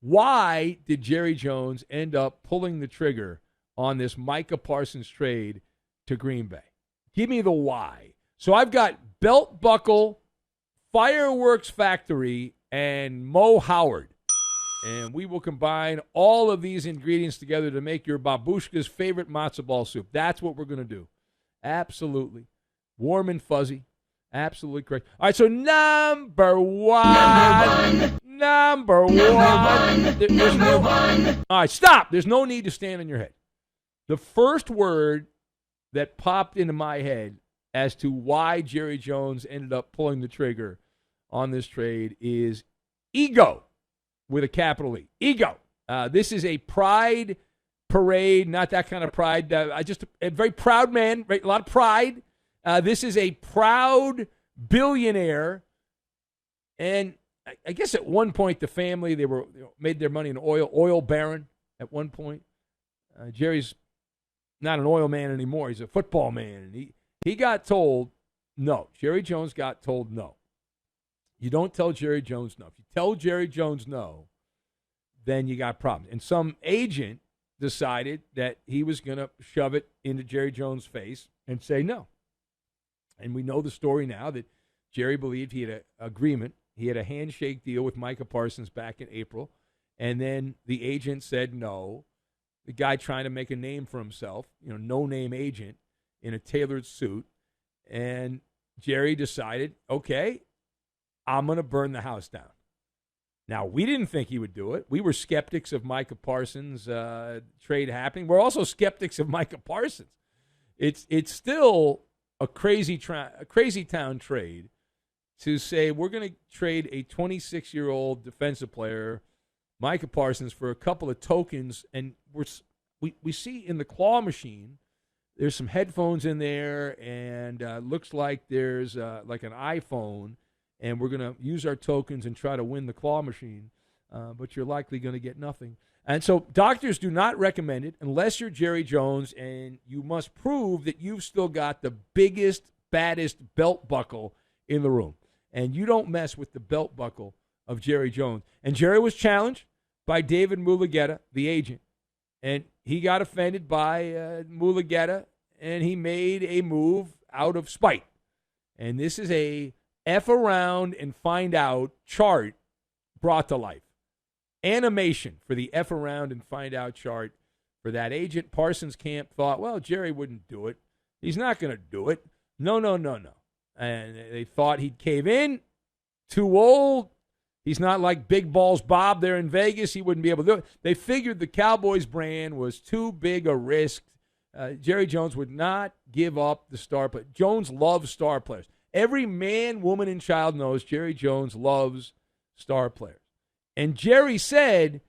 Why did Jerry Jones end up pulling the trigger on this Micah Parsons trade to Green Bay? Give me the why. So I've got Belt Buckle, Fireworks Factory, and Mo Howard. And we will combine all of these ingredients together to make your babushka's favorite matzo ball soup. That's what we're going to do. Absolutely. Warm and fuzzy. Absolutely correct. All right, so number one. Number one. All right, stop. There's no need to stand on your head. The first word that popped into my head as to why Jerry Jones ended up pulling the trigger on this trade is ego, with a capital E. Ego. This is a pride parade, not that kind of pride. Just a very proud man, right? A lot of pride. This is a proud billionaire, and I guess at one point the family made their money in oil baron. At one point, Jerry's not an oil man anymore. He's a football man, and he got told no. Jerry Jones got told no. You don't tell Jerry Jones no. If you tell Jerry Jones no, then you got problems. And some agent decided that he was going to shove it into Jerry Jones' face and say no. And we know the story now that Jerry believed he had an agreement. He had a handshake deal with Micah Parsons back in April. And then the agent said no. The guy trying to make a name for himself, no-name agent in a tailored suit. And Jerry decided, okay, I'm going to burn the house down. Now, we didn't think he would do it. We were skeptics of Micah Parsons' trade happening. We're also skeptics of Micah Parsons. It's still a crazy town trade to say we're going to trade a 26-year-old defensive player, Micah Parsons, for a couple of tokens. And we see in the claw machine, there's some headphones in there, and looks like there's like an iPhone. And we're going to use our tokens and try to win the claw machine, but you're likely going to get nothing. And so doctors do not recommend it unless you're Jerry Jones, and you must prove that you've still got the biggest, baddest belt buckle in the room. And you don't mess with the belt buckle of Jerry Jones. And Jerry was challenged by David Mulugheta, the agent, and he got offended by Mulugheta, and he made a move out of spite. And this is a F around and find out chart brought to life. Animation for the F around and find out chart for that agent. Parsons camp thought, well, Jerry wouldn't do it. He's not going to do it. No. And they thought he'd cave in. Too old. He's not like Big Balls Bob there in Vegas. He wouldn't be able to do it. They figured the Cowboys brand was too big a risk. Jerry Jones would not give up the star player. Jones loves star players. Every man, woman, and child knows Jerry Jones loves star players. And Jerry said,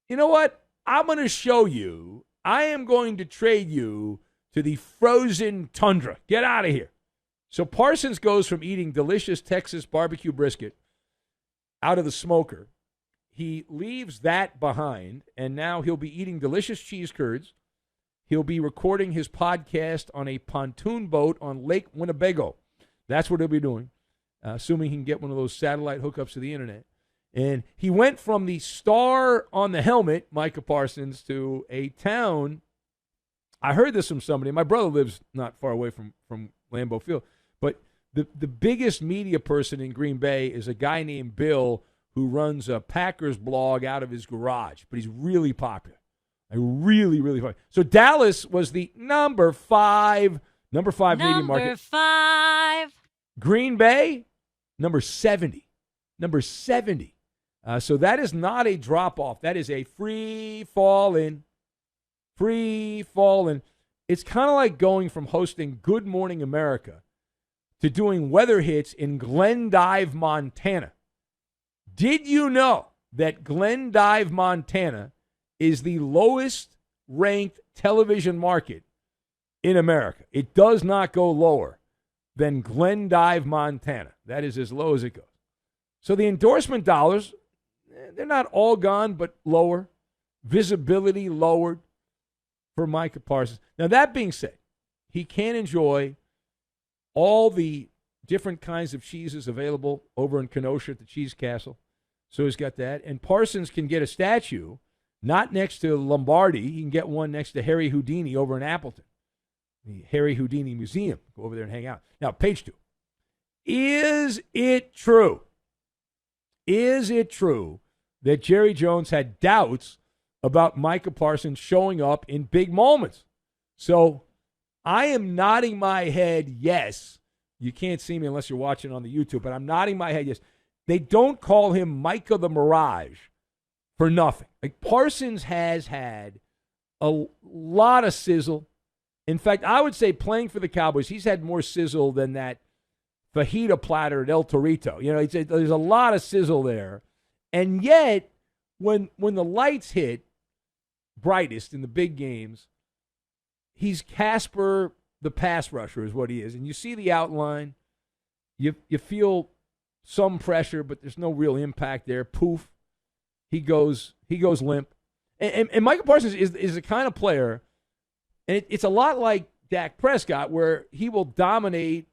you know what? I'm going to show you. I am going to trade you to the frozen tundra. Get out of here. So Parsons goes from eating delicious Texas barbecue brisket out of the smoker. He leaves that behind, and now he'll be eating delicious cheese curds. He'll be recording his podcast on a pontoon boat on Lake Winnebago. That's what he'll be doing, assuming he can get one of those satellite hookups to the internet. And he went from the star on the helmet, Micah Parsons, to a town. I heard this from somebody. My brother lives not far away from Lambeau Field. But the biggest media person in Green Bay is a guy named Bill who runs a Packers blog out of his garage. But he's really popular. Really, really popular. So Dallas was the number five media market. Number 5. Green Bay, number 70. Number 70. So that is not a drop-off. That is a free falling. It's kind of like going from hosting Good Morning America to doing weather hits in Glendive, Montana. Did you know that Glendive, Montana is the lowest-ranked television market in America? It does not go lower than Glendive, Montana. That is as low as it goes. So the endorsement dollars, they're not all gone, but lower. Visibility lowered for Micah Parsons. Now, that being said, he can enjoy all the different kinds of cheeses available over in Kenosha at the Cheese Castle. So he's got that. And Parsons can get a statue, not next to Lombardi. He can get one next to Harry Houdini over in Appleton, the Harry Houdini Museum. Go over there and hang out. Now, page 2. Is it true? Is it true that Jerry Jones had doubts about Micah Parsons showing up in big moments? So I am nodding my head yes. You can't see me unless you're watching on the YouTube, but I'm nodding my head yes. They don't call him Micah the Mirage for nothing. Like, Parsons has had a lot of sizzle. In fact, I would say playing for the Cowboys, he's had more sizzle than that fajita platter at El Torito. You know, there's a lot of sizzle there. And yet, when the lights hit brightest in the big games, he's Casper the pass rusher is what he is. And you see the outline. You feel some pressure, but there's no real impact there. Poof. He goes limp. And Micah Parsons is the kind of player, and it's a lot like Dak Prescott, where he will dominate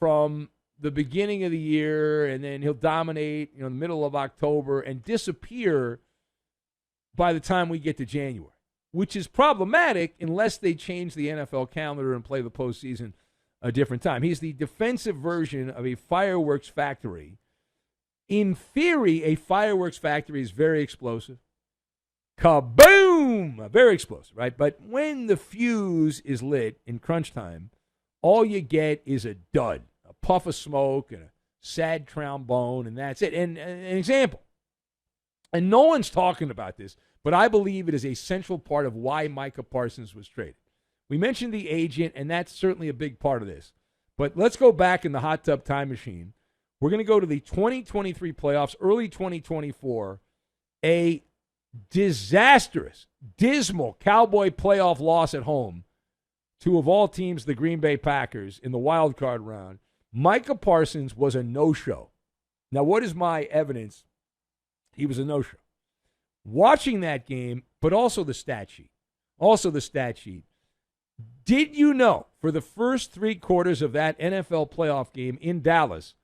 from the beginning of the year, and then he'll dominate in the middle of October and disappear by the time we get to January, which is problematic unless they change the NFL calendar and play the postseason a different time. He's the defensive version of a fireworks factory. In theory, a fireworks factory is very explosive. Kaboom! Very explosive, right? But when the fuse is lit in crunch time, all you get is a dud, a puff of smoke, and a sad trombone, and that's it. And an example, and no one's talking about this, but I believe it is a central part of why Micah Parsons was traded. We mentioned the agent, and that's certainly a big part of this. But let's go back in the hot tub time machine. We're going to go to the 2023 playoffs, early 2024, a disastrous, dismal Cowboy playoff loss at home to, of all teams, the Green Bay Packers in the wild card round. Micah Parsons was a no-show. Now, what is my evidence? He was a no-show. Watching that game, but also the stat sheet. Did you know, for the first 3 quarters of that NFL playoff game in Dallas,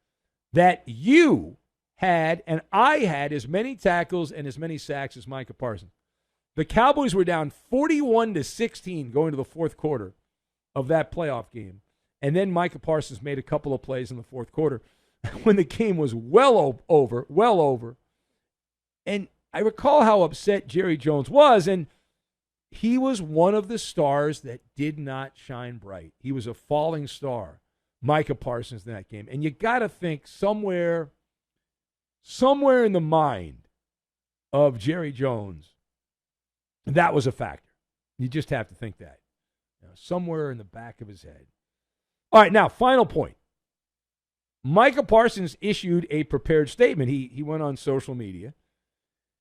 that you had and I had as many tackles and as many sacks as Micah Parsons? The Cowboys were down 41-16 going to the fourth quarter of that playoff game. And then Micah Parsons made a couple of plays in the fourth quarter when the game was well over. And I recall how upset Jerry Jones was, and he was one of the stars that did not shine bright. He was a falling star, Micah Parsons, in that game. And you got to think somewhere in the mind of Jerry Jones, that was a factor. You just have to think that. Somewhere in the back of his head. All right, now, final point. Micah Parsons issued a prepared statement. He went on social media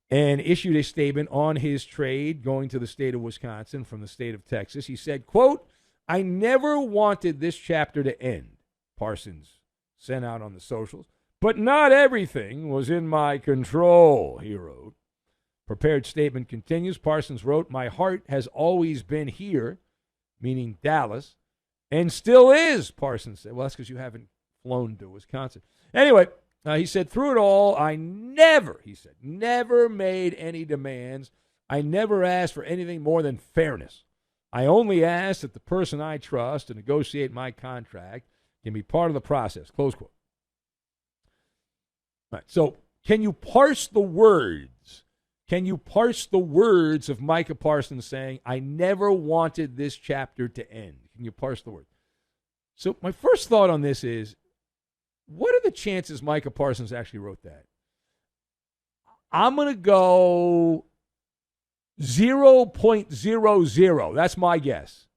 and issued a statement on his trade going to the state of Wisconsin from the state of Texas. He said, quote, "I never wanted this chapter to end," Parsons sent out on the socials, "but not everything was in my control," he wrote. Prepared statement continues. Parsons wrote, "My heart has always been here," meaning Dallas, "and still is," Parsons said. Well, that's because you haven't flown to Wisconsin. Anyway, he said, "Through it all, I never made any demands. I never asked for anything more than fairness. I only asked that the person I trust to negotiate my contract can be part of the process," close quote. All right, so can you parse the words? Can you parse the words of Micah Parsons saying, "I never wanted this chapter to end"? Can you parse the words? So my first thought on this is, what are the chances Micah Parsons actually wrote that? I'm going to go 0.00. That's my guess.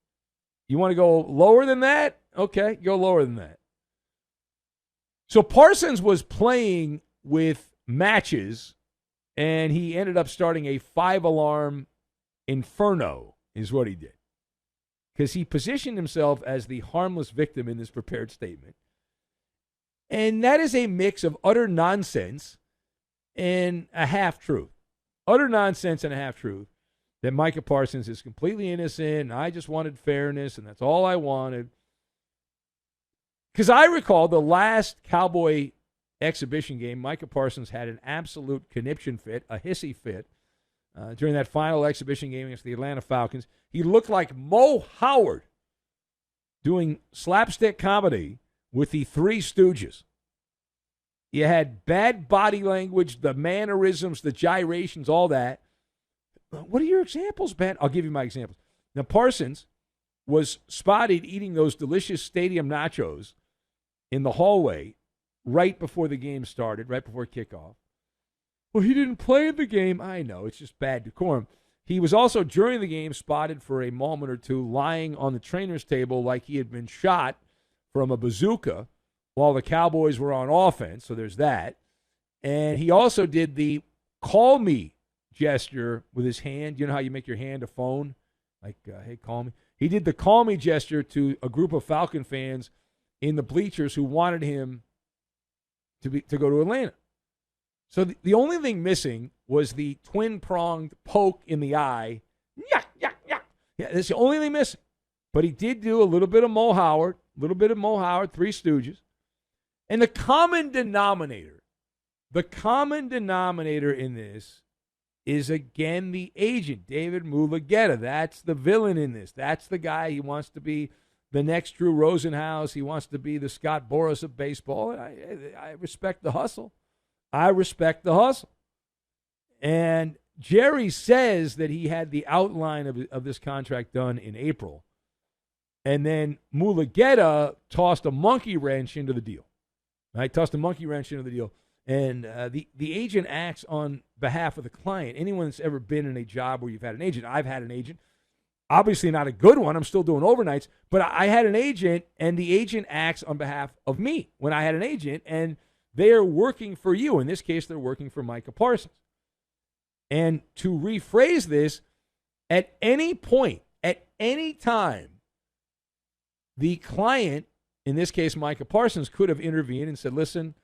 You want to go lower than that? Okay, go lower than that. So Parsons was playing with matches, and he ended up starting a 5-alarm inferno, is what he did. Because he positioned himself as the harmless victim in this prepared statement. And that is a mix of utter nonsense and a half-truth. Utter nonsense and a half-truth that Micah Parsons is completely innocent, and I just wanted fairness, and that's all I wanted. Because I recall the last Cowboy exhibition game, Micah Parsons had an absolute conniption fit, a hissy fit, during that final exhibition game against the Atlanta Falcons. He looked like Mo Howard doing slapstick comedy with the Three Stooges. You had bad body language, the mannerisms, the gyrations, all that. What are your examples, Ben? I'll give you my examples. Now, Parsons was spotted eating those delicious stadium nachos in the hallway right before the game started, right before kickoff. Well, he didn't play in the game. I know, it's just bad decorum. He was also, during the game, spotted for a moment or two lying on the trainer's table like he had been shot from a bazooka while the Cowboys were on offense, so there's that. And he also did the call me gesture with his hand. You know how you make your hand a phone? Like, hey, call me. He did the call me gesture to a group of Falcon fans in the bleachers who wanted him to go to Atlanta. So the only thing missing was the twin-pronged poke in the eye. Yuck, yuck, yuck. Yeah, that's the only thing missing. But he did do a little bit of Mo Howard, Three Stooges. And the common denominator in this is, again, the agent, David Mulugheta. That's the villain in this. That's the guy. He wants to be the next Drew Rosenhaus. He wants to be the Scott Boras of baseball. I respect the hustle. And Jerry says that he had the outline of this contract done in April. And then Mulugheta tossed a monkey wrench into the deal. Right? And the agent acts on behalf of the client. Anyone that's ever been in a job where you've had an agent, I've had an agent. Obviously not a good one. I'm still doing overnights. But I had an agent, and the agent acts on behalf of me when I had an agent, and they are working for you. In this case, they're working for Micah Parsons. And to rephrase this, at any point, at any time, the client, in this case Micah Parsons, could have intervened and said, listen,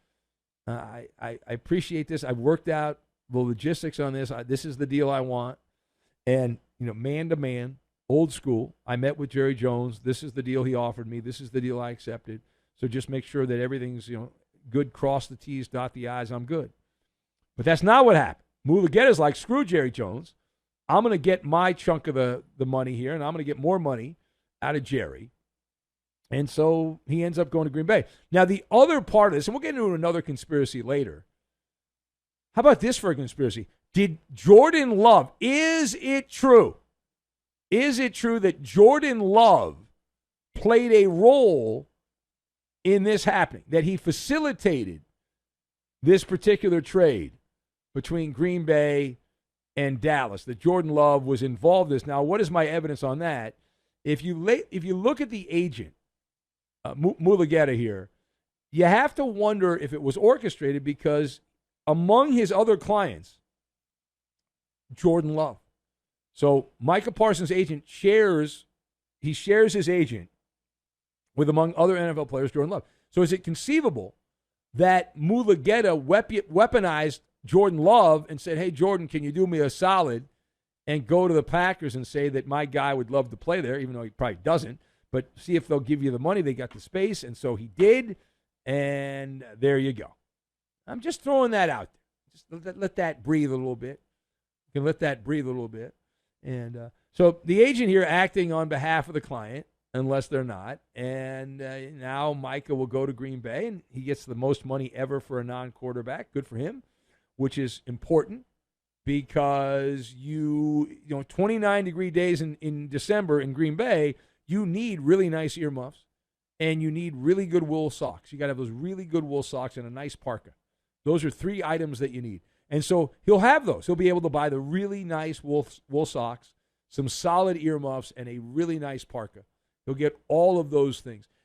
I appreciate this. I've worked out the logistics on this. This is the deal I want. And, man to man, old school, I met with Jerry Jones. This is the deal he offered me. This is the deal I accepted. So just make sure that everything's, good, cross the T's, dot the I's, I'm good. But that's not what happened. Mulugheta's like, screw Jerry Jones. I'm going to get my chunk of the money here, and I'm going to get more money out of Jerry. And so he ends up going to Green Bay. Now, the other part of this, and we'll get into another conspiracy later. How about this for a conspiracy? Did Jordan Love, is it true that Jordan Love played a role in this happening, that he facilitated this particular trade between Green Bay and Dallas, that Jordan Love was involved in this? Now, what is my evidence on that? If you look at the agent, Mulugheta here, you have to wonder if it was orchestrated, because among his other clients, Jordan Love. So Micah Parsons' agent shares his agent with, among other NFL players, Jordan Love. So is it conceivable that Mulugheta weaponized Jordan Love and said, hey, Jordan, can you do me a solid and go to the Packers and say that my guy would love to play there, even though he probably doesn't, but see if they'll give you the money. They got the space, and so he did, and there you go. I'm just throwing that out there. Just let that breathe a little bit. You can let that breathe a little bit. And so the agent here acting on behalf of the client, unless they're not, and now Micah will go to Green Bay, and he gets the most money ever for a non-quarterback. Good for him, which is important, because 29-degree days in December in Green Bay, you need really nice earmuffs, and you need really good wool socks. You got to have those really good wool socks and a nice parka. Those are 3 items that you need. And so he'll have those. He'll be able to buy the really nice wool socks, some solid earmuffs, and a really nice parka. He'll get all of those things.